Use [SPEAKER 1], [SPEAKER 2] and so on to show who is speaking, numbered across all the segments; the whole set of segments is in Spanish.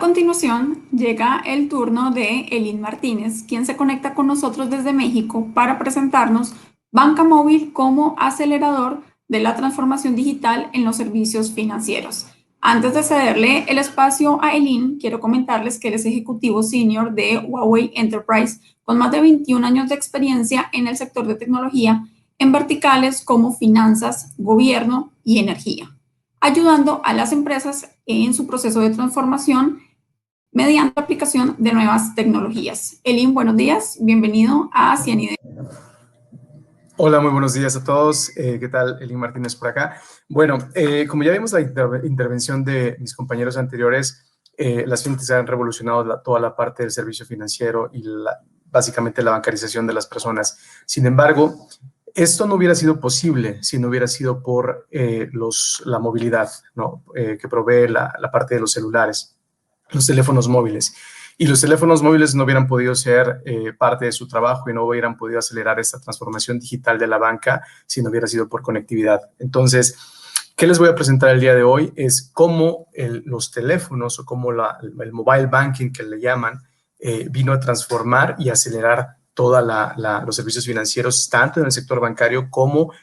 [SPEAKER 1] continuación, llega el turno de Elin Martínez, quien se conecta con nosotros desde México para presentarnos Banca Móvil como acelerador de la transformación digital en los servicios financieros. Antes de cederle el espacio a Elin, quiero comentarles que él es ejecutivo senior de Huawei Enterprise, con más de 21 años de experiencia en el sector de tecnología en verticales como finanzas, gobierno y energía, ayudando a las empresas en su proceso de transformación mediante la aplicación de nuevas tecnologías. Elin, buenos días, bienvenido a Cienide.
[SPEAKER 2] Hola, muy buenos días a todos. ¿Qué tal? Elin Martínez por acá. Bueno, como ya vimos la intervención de mis compañeros anteriores, las fintechs han revolucionado toda la parte del servicio financiero y básicamente la bancarización de las personas. Sin embargo, esto no hubiera sido posible si no hubiera sido por la movilidad, ¿no? Que provee la parte de los celulares, los teléfonos móviles. Y los teléfonos móviles no hubieran podido ser parte de su trabajo y no hubieran podido acelerar esta transformación digital de la banca si no hubiera sido por conectividad. Entonces, ¿qué les voy a presentar el día de hoy? Es cómo los teléfonos o cómo el mobile banking, que le llaman, vino a transformar y acelerar todos los servicios financieros, tanto en el sector bancario como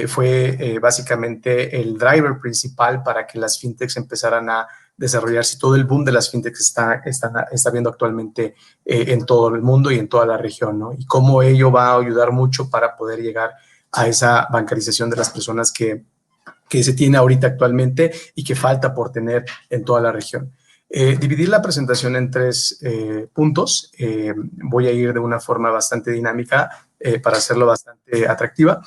[SPEAKER 2] fue básicamente el driver principal para que las fintechs empezaran a desarrollarse. Todo el boom de las fintechs está viendo actualmente en todo el mundo y en toda la región, ¿no? Y cómo ello va a ayudar mucho para poder llegar a esa bancarización de las personas que se tiene ahorita actualmente y que falta por tener en toda la región. Dividir la presentación en tres puntos. Voy a ir de una forma bastante dinámica para hacerlo bastante atractiva.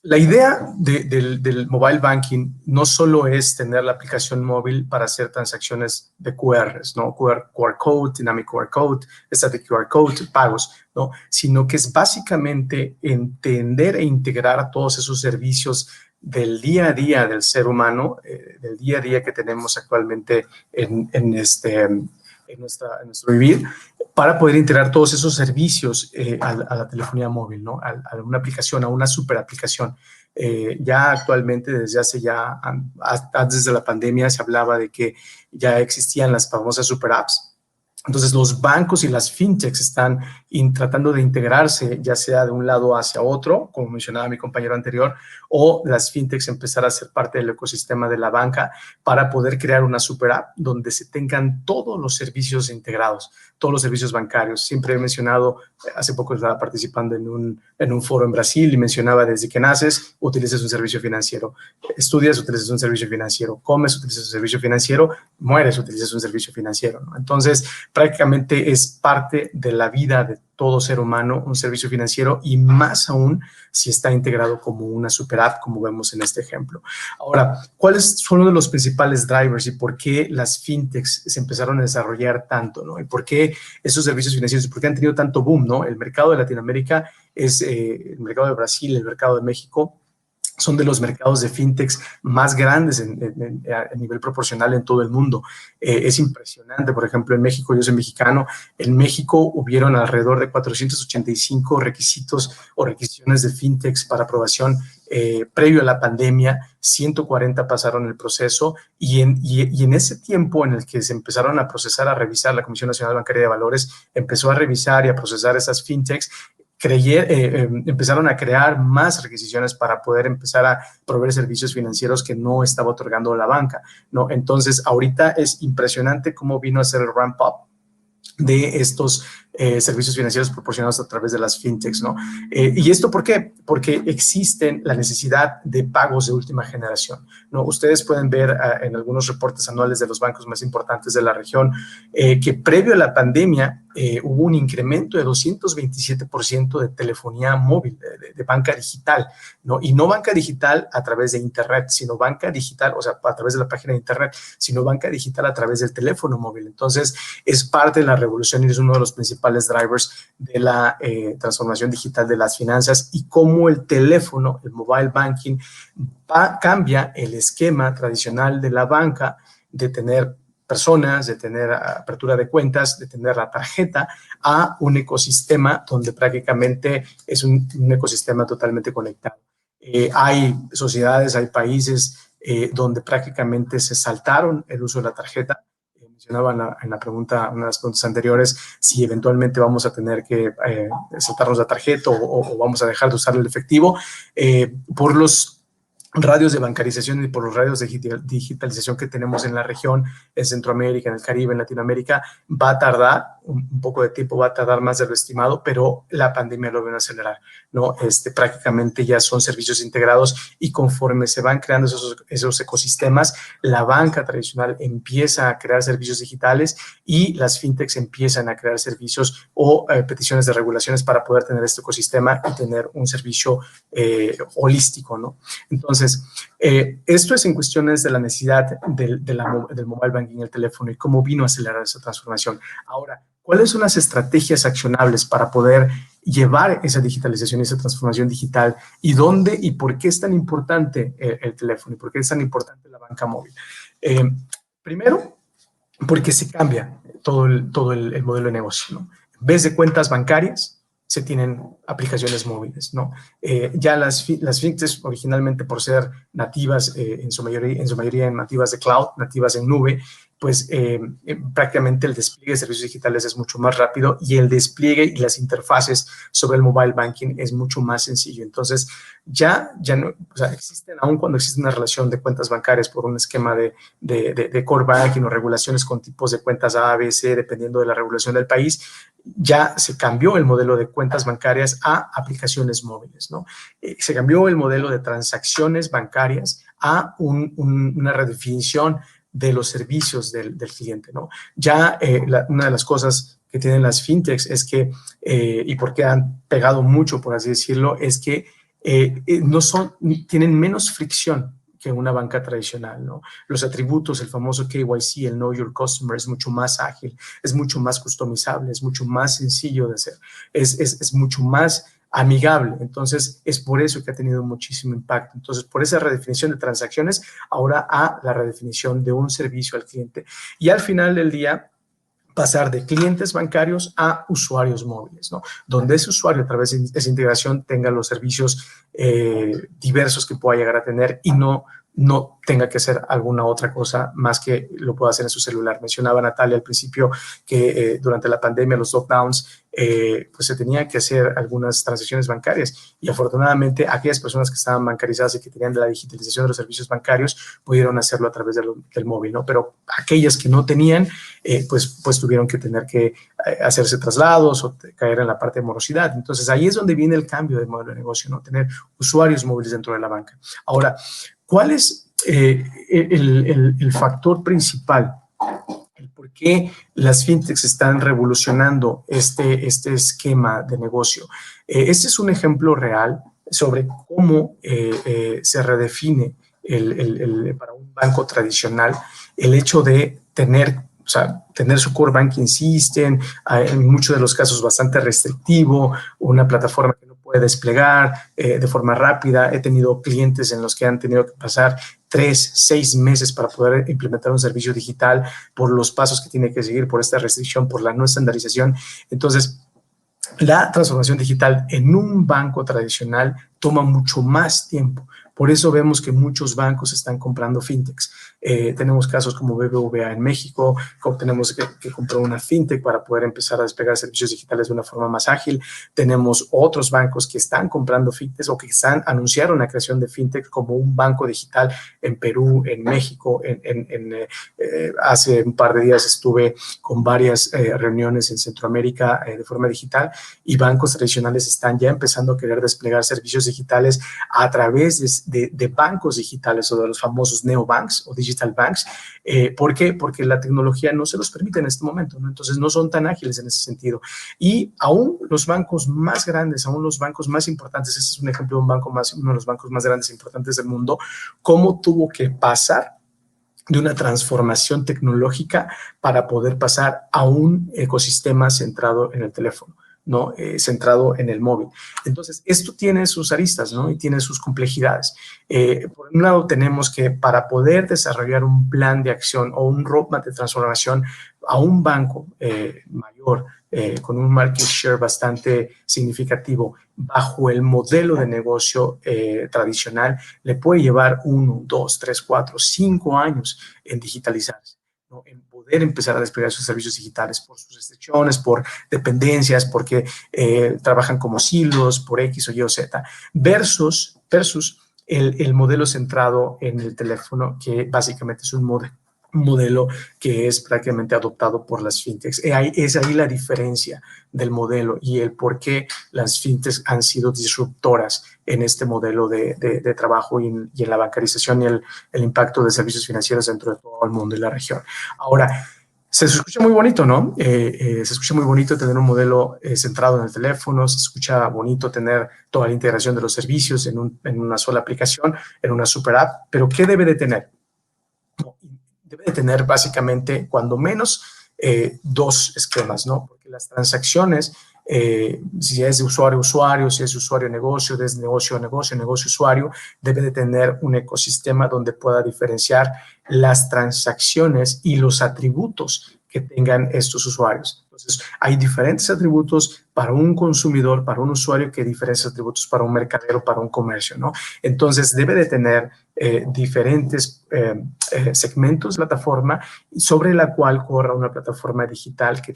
[SPEAKER 2] La idea del mobile banking no solo es tener la aplicación móvil para hacer transacciones de QRs, ¿no? QR Code, Dynamic QR Code, Static QR Code, pagos, ¿no? Sino que es básicamente entender e integrar todos esos servicios del día a día del ser humano, del día a día que tenemos actualmente en nuestro vivir, para poder integrar todos esos servicios a la telefonía móvil, ¿no? A una aplicación, a una super aplicación. Ya actualmente, antes de la pandemia, se hablaba de que ya existían las famosas super apps. Entonces, los bancos y las fintechs están tratando de integrarse, ya sea de un lado hacia otro, como mencionaba mi compañero anterior, o las fintechs empezar a ser parte del ecosistema de la banca para poder crear una super app donde se tengan todos los servicios integrados, todos los servicios bancarios. Siempre he mencionado, hace poco estaba participando en un foro en Brasil y mencionaba desde que naces, utilizas un servicio financiero, estudias, utilizas un servicio financiero, comes, utilizas un servicio financiero, mueres, utilizas un servicio financiero, ¿no? Entonces, prácticamente es parte de la vida de todo ser humano un servicio financiero, y más aún si está integrado como una super app, como vemos en este ejemplo. Ahora, ¿cuáles son uno de los principales drivers y por qué las fintechs se empezaron a desarrollar tanto, ¿no? Y por qué esos servicios financieros, por qué han tenido tanto boom, ¿no? El mercado de Latinoamérica es el mercado de Brasil, el mercado de México, son de los mercados de fintechs más grandes a nivel proporcional en todo el mundo. Es impresionante. Por ejemplo, en México, yo soy mexicano, en México hubieron alrededor de 485 requisitos o requisiciones de fintechs para aprobación previo a la pandemia. 140 pasaron el proceso y en ese tiempo en el que se empezaron a procesar, a revisar, la Comisión Nacional Bancaria de Valores empezó a revisar y a procesar esas fintechs, empezaron a crear más requisiciones para poder empezar a proveer servicios financieros que no estaba otorgando la banca, ¿no? Entonces, ahorita es impresionante cómo vino a ser el ramp up de estos servicios financieros proporcionados a través de las fintechs, ¿no? ¿Y esto por qué? Porque existen la necesidad de pagos de última generación, ¿no? Ustedes pueden ver en algunos reportes anuales de los bancos más importantes de la región que previo a la pandemia hubo un incremento de 227% de telefonía móvil, de banca digital, ¿no? Y no banca digital a través de internet, sino banca digital, o sea, a través de la página de internet, sino banca digital a través del teléfono móvil. Entonces, es parte de la revolución y es uno de los principales drivers de la transformación digital de las finanzas, y cómo el teléfono, el mobile banking, cambia el esquema tradicional de la banca de tener personas, de tener apertura de cuentas, de tener la tarjeta, a un ecosistema donde prácticamente es un ecosistema totalmente conectado. Hay sociedades, hay países donde prácticamente se saltaron el uso de la tarjeta. mencionaba en la pregunta, una de las preguntas anteriores, si eventualmente vamos a tener que saltarnos la tarjeta o vamos a dejar de usar el efectivo, por los radios de bancarización y por los radios de digitalización que tenemos en la región, en Centroamérica, en el Caribe, en Latinoamérica, va a tardar un poco de tiempo, va a tardar más de lo estimado, pero la pandemia lo viene a acelerar, ¿no? Prácticamente ya son servicios integrados y conforme se van creando esos ecosistemas, la banca tradicional empieza a crear servicios digitales y las fintechs empiezan a crear servicios o peticiones de regulaciones para poder tener este ecosistema y tener un servicio holístico, ¿no? Entonces, esto es en cuestiones de la necesidad del mobile banking, el teléfono, y cómo vino a acelerar esa transformación. Ahora, ¿cuáles son las estrategias accionables para poder llevar esa digitalización y esa transformación digital? ¿Y dónde y por qué es tan importante el teléfono? ¿Y por qué es tan importante la banca móvil? Primero, porque se cambia todo el modelo de negocio, ¿no? En vez de cuentas bancarias, se tienen aplicaciones móviles, ¿no? Ya las fintechs, originalmente por ser nativas, en su mayoría nativas de cloud, nativas en nube, pues prácticamente el despliegue de servicios digitales es mucho más rápido y el despliegue y las interfaces sobre el mobile banking es mucho más sencillo. Entonces, ya no, o sea, existen, aún cuando existe una relación de cuentas bancarias por un esquema de core banking o regulaciones con tipos de cuentas A, B, C, dependiendo de la regulación del país, ya se cambió el modelo de cuentas bancarias a aplicaciones móviles, ¿no? Se cambió el modelo de transacciones bancarias a una redefinición de los servicios del cliente, ¿no? Ya una de las cosas que tienen las fintechs es que, y porque han pegado mucho, por así decirlo, es que tienen menos fricción que una banca tradicional, ¿no? Los atributos, el famoso KYC, el Know Your Customer, es mucho más ágil, es mucho más customizable, es mucho más sencillo de hacer, es mucho más amigable. Entonces, es por eso que ha tenido muchísimo impacto. Entonces, por esa redefinición de transacciones, ahora a la redefinición de un servicio al cliente. Y al final del día, pasar de clientes bancarios a usuarios móviles, ¿no? Donde ese usuario, a través de esa integración, tenga los servicios diversos que pueda llegar a tener y no tenga que hacer alguna otra cosa más que lo pueda hacer en su celular. Mencionaba Natalia al principio que durante la pandemia, los lockdowns, pues se tenía que hacer algunas transacciones bancarias y afortunadamente aquellas personas que estaban bancarizadas y que tenían de la digitalización de los servicios bancarios pudieron hacerlo a través del móvil, ¿no? Pero aquellas que no tenían, pues tuvieron que tener que hacerse traslados o caer en la parte de morosidad. Entonces, ahí es donde viene el cambio de modelo de negocio, ¿no? Tener usuarios móviles dentro de la banca. Ahora, ¿cuál es el factor principal? El por qué las fintechs están revolucionando este esquema de negocio. Este es un ejemplo real sobre cómo se redefine para un banco tradicional el hecho de tener su core banking system, en muchos de los casos bastante restrictivo, una plataforma que no puede desplegar de forma rápida. He tenido clientes en los que han tenido que pasar 3, 6 meses para poder implementar un servicio digital por los pasos que tiene que seguir, por esta restricción, por la no estandarización. Entonces, la transformación digital en un banco tradicional toma mucho más tiempo. Por eso vemos que muchos bancos están comprando fintechs. Tenemos casos como BBVA en México, tenemos que compró una fintech para poder empezar a desplegar servicios digitales de una forma más ágil. Tenemos otros bancos que están comprando fintechs o que anunciaron la creación de fintech como un banco digital en Perú, en México. Hace un par de días estuve con varias reuniones en Centroamérica de forma digital y bancos tradicionales están ya empezando a querer desplegar servicios digitales a través de bancos digitales o de los famosos neobanks o digital banks. ¿Por qué? Porque la tecnología no se los permite en este momento, ¿no? Entonces no son tan ágiles en ese sentido. Y aún los bancos más grandes, aún los bancos más importantes, este es un ejemplo de uno de los bancos más grandes e importantes del mundo, cómo tuvo que pasar de una transformación tecnológica para poder pasar a un ecosistema centrado en el teléfono, ¿no? Centrado en el móvil. Entonces, esto tiene sus aristas, ¿no? Y tiene sus complejidades. Por un lado, tenemos que para poder desarrollar un plan de acción o un roadmap de transformación a un banco mayor, con un market share bastante significativo, bajo el modelo de negocio tradicional, le puede llevar 1, 2, 3, 4, 5 años en digitalizarse, ¿no? En poder poder empezar a desplegar sus servicios digitales por sus restricciones, por dependencias, porque trabajan como silos, por X o Y o Z, versus el modelo centrado en el teléfono, que básicamente es un modelo que es prácticamente adoptado por las fintechs. Es ahí la diferencia del modelo y el por qué las fintechs han sido disruptoras en este modelo de trabajo y en la bancarización y el impacto de servicios financieros dentro de todo el mundo y la región. Ahora, se escucha muy bonito, ¿no? Se escucha muy bonito tener un modelo centrado en el teléfono, se escucha bonito tener toda la integración de los servicios en una sola aplicación, en una super app, pero ¿qué debe de tener? Debe de tener básicamente, cuando menos, dos esquemas, ¿no? Porque las transacciones, si es de usuario a usuario, si es de usuario a negocio, desde negocio a negocio, negocio a usuario, debe de tener un ecosistema donde pueda diferenciar las transacciones y los atributos que tengan estos usuarios. Entonces, hay diferentes atributos para un consumidor, para un usuario, que diferentes atributos para un mercadero, para un comercio, ¿no? Entonces, debe de tener diferentes segmentos de plataforma sobre la cual corra una plataforma digital que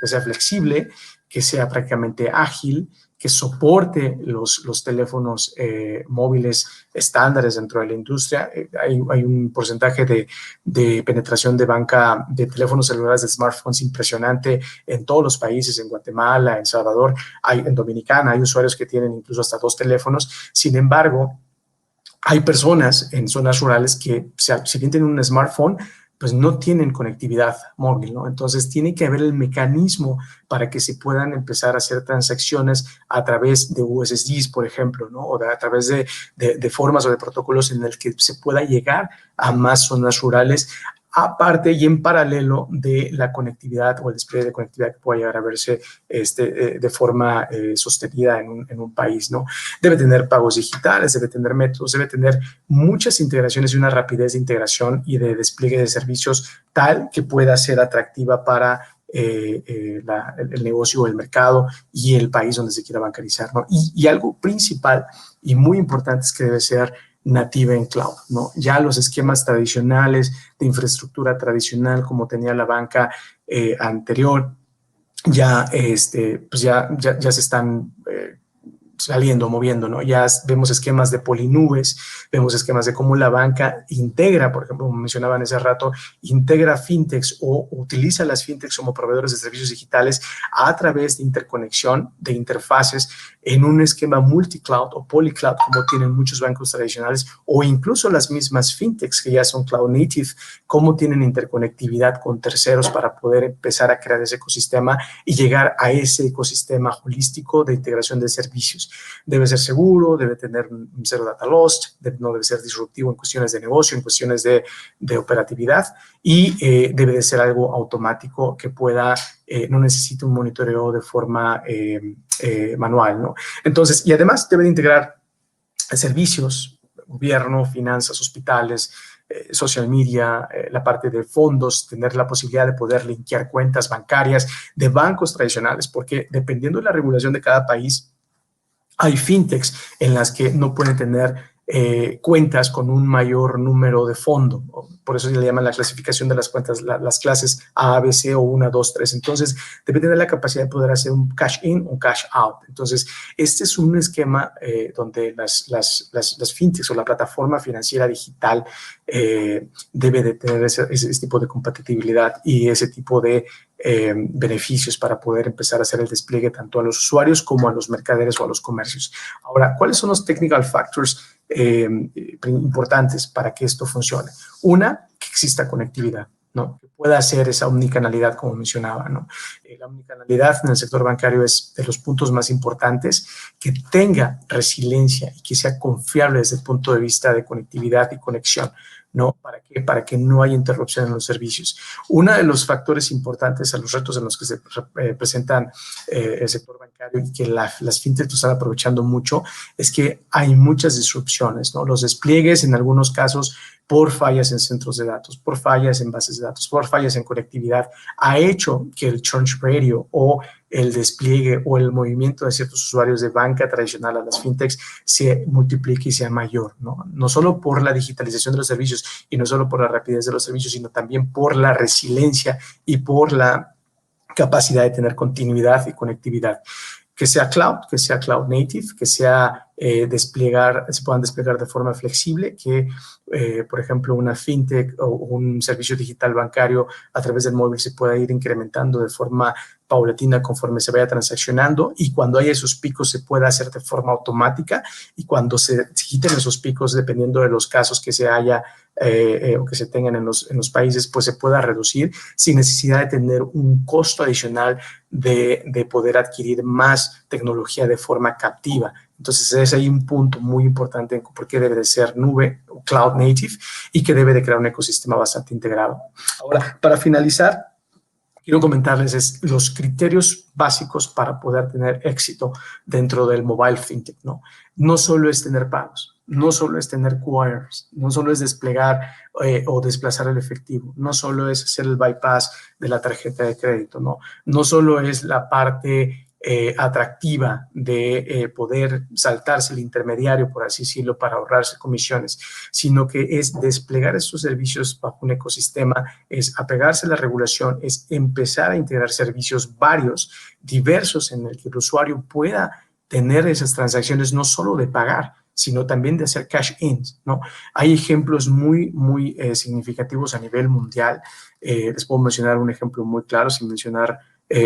[SPEAKER 2] sea flexible, que sea prácticamente ágil, que soporte los teléfonos móviles estándares dentro de la industria. Hay un porcentaje de penetración de banca de teléfonos celulares, de smartphones, impresionante en todos los países, en Guatemala, en Salvador, en Dominicana, hay usuarios que tienen incluso hasta 2 teléfonos. Sin embargo, hay personas en zonas rurales que, si bien tienen un smartphone, pues no tienen conectividad móvil, ¿no? Entonces, tiene que haber el mecanismo para que se puedan empezar a hacer transacciones a través de USSDs, por ejemplo, ¿no? O a través de formas o de protocolos en el que se pueda llegar a más zonas rurales, aparte y en paralelo de la conectividad o el despliegue de conectividad que pueda llegar a verse de forma sostenida en un país, ¿no? Debe tener pagos digitales, debe tener métodos, debe tener muchas integraciones y una rapidez de integración y de despliegue de servicios tal que pueda ser atractiva para el negocio o el mercado y el país donde se quiera bancarizar, ¿no? Y algo principal y muy importante es que debe ser nativa en cloud, ¿no? Ya los esquemas tradicionales de infraestructura tradicional como tenía la banca anterior, ya, pues ya se están saliendo, moviendo, ¿no? Ya vemos esquemas de polinubes, vemos esquemas de cómo la banca integra, por ejemplo, como mencionaban hace rato, integra fintechs o utiliza las fintechs como proveedores de servicios digitales a través de interconexión de interfaces en un esquema multicloud o polycloud, como tienen muchos bancos tradicionales, o incluso las mismas fintechs que ya son cloud native, cómo tienen interconectividad con terceros para poder empezar a crear ese ecosistema y llegar a ese ecosistema holístico de integración de servicios. Debe ser seguro, debe tener un zero data loss, no debe ser disruptivo en cuestiones de negocio, en cuestiones de operatividad, y debe de ser algo automático que pueda, no necesite un monitoreo de forma manual, ¿no? Entonces, y además debe de integrar servicios, gobierno, finanzas, hospitales, social media, la parte de fondos, tener la posibilidad de poder linkear cuentas bancarias de bancos tradicionales, porque dependiendo de la regulación de cada país, hay fintechs en las que no pueden tener cuentas con un mayor número de fondo. Por eso se le llama la clasificación de las cuentas, las clases A, B, C o 1, 2, 3. Entonces, debe tener la capacidad de poder hacer un cash in, un cash out. Entonces, este es un esquema donde las fintechs o la plataforma financiera digital debe de tener ese tipo de compatibilidad y ese tipo de beneficios para poder empezar a hacer el despliegue tanto a los usuarios como a los mercaderes o a los comercios. Ahora, ¿cuáles son los technical factors importantes para que esto funcione? Una, que exista conectividad, ¿no? Que pueda hacer esa omnicanalidad, como mencionaba, ¿no? La omnicanalidad en el sector bancario es de los puntos más importantes, que tenga resiliencia y que sea confiable desde el punto de vista de conectividad y conexión, ¿no? ¿Para qué? Para que no haya interrupción en los servicios. Uno de los factores importantes a los retos en los que se presentan el sector bancario y que las fintechs están aprovechando mucho es que hay muchas disrupciones, ¿no? Los despliegues en algunos casos por fallas en centros de datos, por fallas en bases de datos, por fallas en conectividad, ha hecho que el churn ratio o el despliegue o el movimiento de ciertos usuarios de banca tradicional a las fintechs se multiplique y sea mayor, ¿no? No solo por la digitalización de los servicios y no solo por la rapidez de los servicios, sino también por la resiliencia y por la capacidad de tener continuidad y conectividad. Que sea cloud native, que sea se puedan desplegar de forma flexible, que por ejemplo una fintech o un servicio digital bancario a través del móvil se pueda ir incrementando de forma paulatina conforme se vaya transaccionando, y cuando haya esos picos se pueda hacer de forma automática, y cuando se quiten esos picos, dependiendo de los casos que se haya o que se tengan en los países, pues se pueda reducir sin necesidad de tener un costo adicional de poder adquirir más tecnología de forma captiva. Entonces, es ahí un punto muy importante en por qué debe de ser nube o cloud native y que debe de crear un ecosistema bastante integrado. Ahora, para finalizar, quiero comentarles los criterios básicos para poder tener éxito dentro del mobile fintech, ¿no? No solo es tener pagos, no solo es tener QRs, no solo es desplegar o desplazar el efectivo, no solo es hacer el bypass de la tarjeta de crédito, ¿no? No solo es la parte atractiva de poder saltarse el intermediario, por así decirlo, para ahorrarse comisiones, sino que es desplegar estos servicios bajo un ecosistema, es apegarse a la regulación, es empezar a integrar servicios varios, diversos, en el que el usuario pueda tener esas transacciones no solo de pagar, sino también de hacer cash ins, ¿no? Hay ejemplos muy significativos a nivel mundial. Les puedo mencionar un ejemplo muy claro, sin mencionar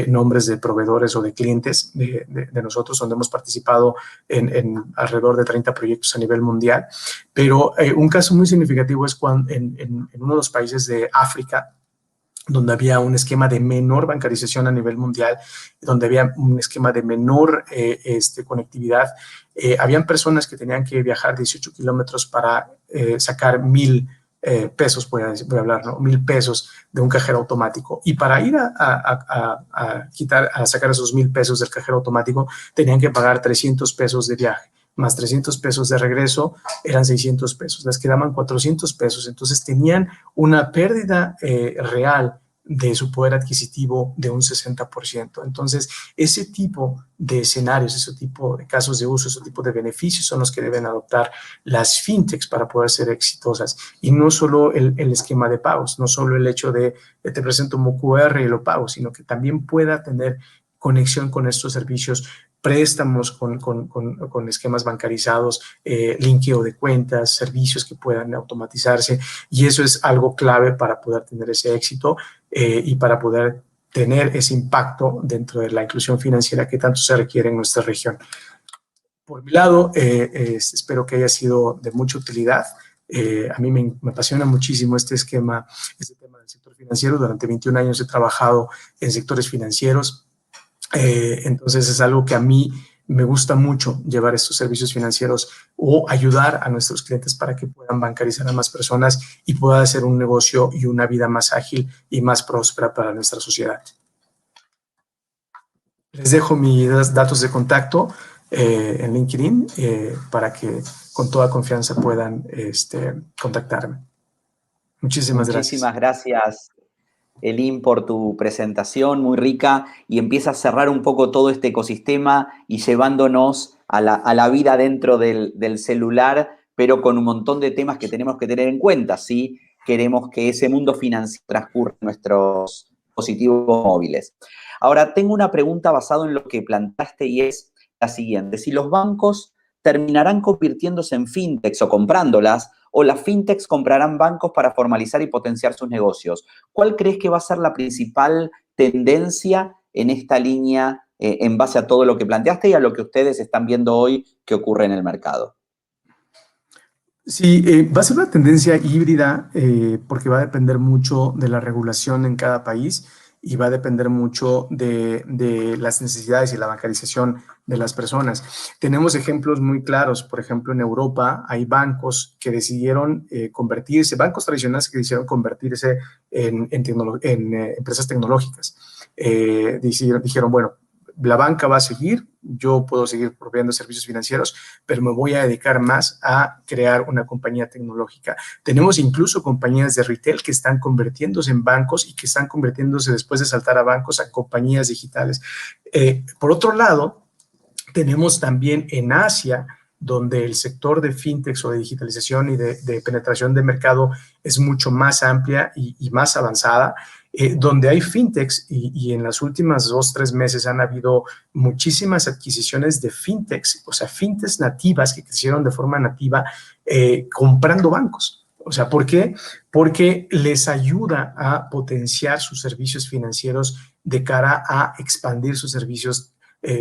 [SPEAKER 2] nombres de proveedores o de clientes de nosotros, donde hemos participado en alrededor de 30 proyectos a nivel mundial. Pero un caso muy significativo es cuando en uno de los países de África, donde había un esquema de menor bancarización a nivel mundial, donde había un esquema de menor conectividad. Habían personas que tenían que viajar 18 kilómetros para sacar 1,000 pesos, voy a hablar, ¿no? 1,000 pesos de un cajero automático. Y para ir a sacar esos 1,000 pesos del cajero automático, tenían que pagar 300 pesos de viaje, más 300 pesos de regreso, eran 600 pesos. Les quedaban 400 pesos. Entonces tenían una pérdida real de su poder adquisitivo de un 60%. Entonces, ese tipo de escenarios, ese tipo de casos de uso, ese tipo de beneficios son los que deben adoptar las fintechs para poder ser exitosas. Y no solo el esquema de pagos, no solo el hecho de te presento un QR y lo pago, sino que también pueda tener conexión con estos servicios, préstamos con esquemas bancarizados, linkeo de cuentas, servicios que puedan automatizarse, y eso es algo clave para poder tener ese éxito y para poder tener ese impacto dentro de la inclusión financiera que tanto se requiere en nuestra región. Por mi lado, espero que haya sido de mucha utilidad. A mí me apasiona muchísimo este tema del sector financiero. Durante 21 años he trabajado en sectores financieros. Entonces es algo que a mí me gusta mucho, llevar estos servicios financieros o ayudar a nuestros clientes para que puedan bancarizar a más personas y pueda hacer un negocio y una vida más ágil y más próspera para nuestra sociedad. Les dejo mis datos de contacto en LinkedIn para que con toda confianza puedan contactarme. Muchísimas
[SPEAKER 3] gracias, Elim, por tu presentación muy rica, y empieza a cerrar un poco todo este ecosistema y llevándonos a la vida dentro del celular, pero con un montón de temas que tenemos que tener en cuenta si queremos que ese mundo financiero transcurra en nuestros dispositivos móviles. Ahora, tengo una pregunta basada en lo que planteaste, y es la siguiente: si los bancos terminarán convirtiéndose en fintechs o comprándolas, o las fintechs comprarán bancos para formalizar y potenciar sus negocios, ¿cuál crees que va a ser la principal tendencia en esta línea en base a todo lo que planteaste y a lo que ustedes están viendo hoy que ocurre en el mercado?
[SPEAKER 2] Sí, va a ser una tendencia híbrida porque va a depender mucho de la regulación en cada país y va a depender mucho de las necesidades y la bancarización de las personas. Tenemos ejemplos muy claros. Por ejemplo, en Europa hay bancos que decidieron convertirse, bancos tradicionales que decidieron convertirse en empresas tecnológicas. Dijeron, bueno, la banca va a seguir, yo puedo seguir proveyendo servicios financieros, pero me voy a dedicar más a crear una compañía tecnológica. Tenemos incluso compañías de retail que están convirtiéndose en bancos y que están convirtiéndose después de saltar a bancos a compañías digitales. Por otro lado, tenemos también en Asia, donde el sector de fintechs o de digitalización y de penetración de mercado es mucho más amplia y más avanzada, donde hay fintechs y en las últimas 2-3 meses han habido muchísimas adquisiciones de fintechs, o sea, fintechs nativas que crecieron de forma nativa comprando bancos. O sea, ¿por qué? Porque les ayuda a potenciar sus servicios financieros de cara a expandir sus servicios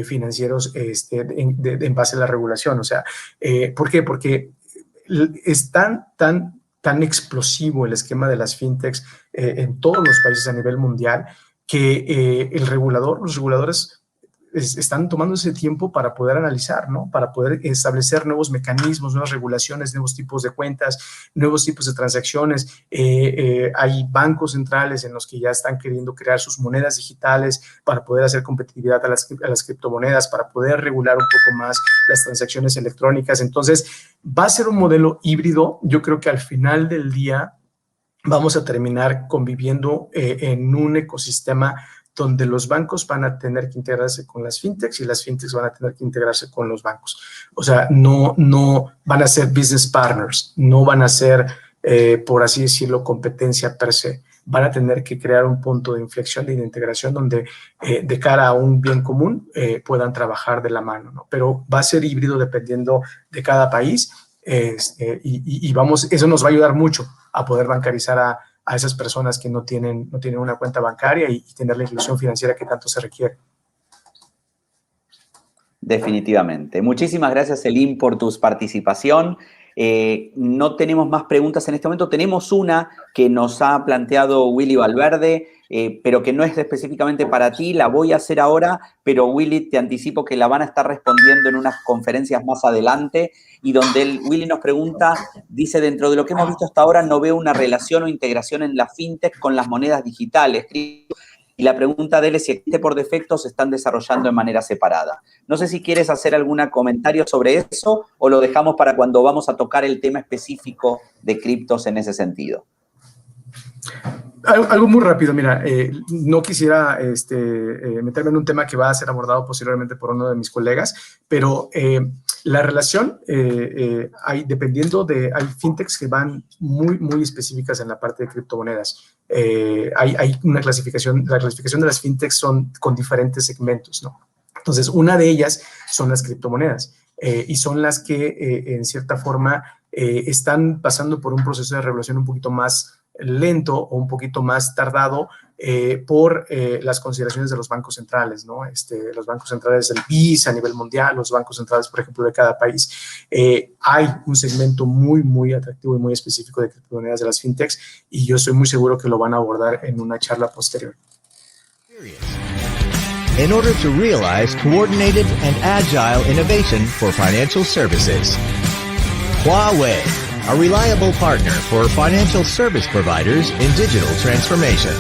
[SPEAKER 2] financieros en base a la regulación. O sea, ¿por qué? Porque es tan explosivo el esquema de las fintechs en todos los países a nivel mundial que los reguladores están tomando ese tiempo para poder analizar, ¿no? Para poder establecer nuevos mecanismos, nuevas regulaciones, nuevos tipos de cuentas, nuevos tipos de transacciones. Hay bancos centrales en los que ya están queriendo crear sus monedas digitales para poder hacer competitividad a las criptomonedas, para poder regular un poco más las transacciones electrónicas. Entonces, va a ser un modelo híbrido. Yo creo que al final del día vamos a terminar conviviendo en un ecosistema donde los bancos van a tener que integrarse con las fintechs y las fintechs van a tener que integrarse con los bancos. O sea, no van a ser business partners, no van a ser, por así decirlo, competencia per se. Van a tener que crear un punto de inflexión y de integración donde de cara a un bien común puedan trabajar de la mano, ¿no? Pero va a ser híbrido dependiendo de cada país y vamos, eso nos va a ayudar mucho a poder bancarizar a esas personas que no tienen una cuenta bancaria y tener la inclusión financiera que tanto se requiere.
[SPEAKER 3] Definitivamente. Muchísimas gracias, Elim, por tu participación. No tenemos más preguntas en este momento. Tenemos una que nos ha planteado Willy Valverde, pero que no es específicamente para ti. La voy a hacer ahora, pero Willy, te anticipo que la van a estar respondiendo en unas conferencias más adelante y donde Willy nos pregunta, dice, dentro de lo que hemos visto hasta ahora, no veo una relación o integración en la fintech con las monedas digitales. Y la pregunta de él es si existe por defecto o se están desarrollando de manera separada. No sé si quieres hacer algún comentario sobre eso o lo dejamos para cuando vamos a tocar el tema específico de criptos en ese sentido.
[SPEAKER 2] Algo muy rápido, mira, no quisiera meterme en un tema que va a ser abordado posteriormente por uno de mis colegas, pero la relación, hay fintechs que van muy específicas en la parte de criptomonedas. Hay una clasificación, la clasificación de las fintechs son con diferentes segmentos, ¿no? Entonces, una de ellas son las criptomonedas y son las que, en cierta forma, están pasando por un proceso de regulación un poquito más lento o un poquito más tardado por las consideraciones de los bancos centrales, ¿no? Los bancos centrales del BIS a nivel mundial, los bancos centrales, por ejemplo, de cada país. Hay un segmento muy atractivo y muy específico de criptomonedas de las fintechs y yo estoy muy seguro que lo van a abordar en una charla posterior.
[SPEAKER 4] In order to realize coordinated and agile innovation for financial services, Huawei, a reliable partner for financial service providers in digital transformation.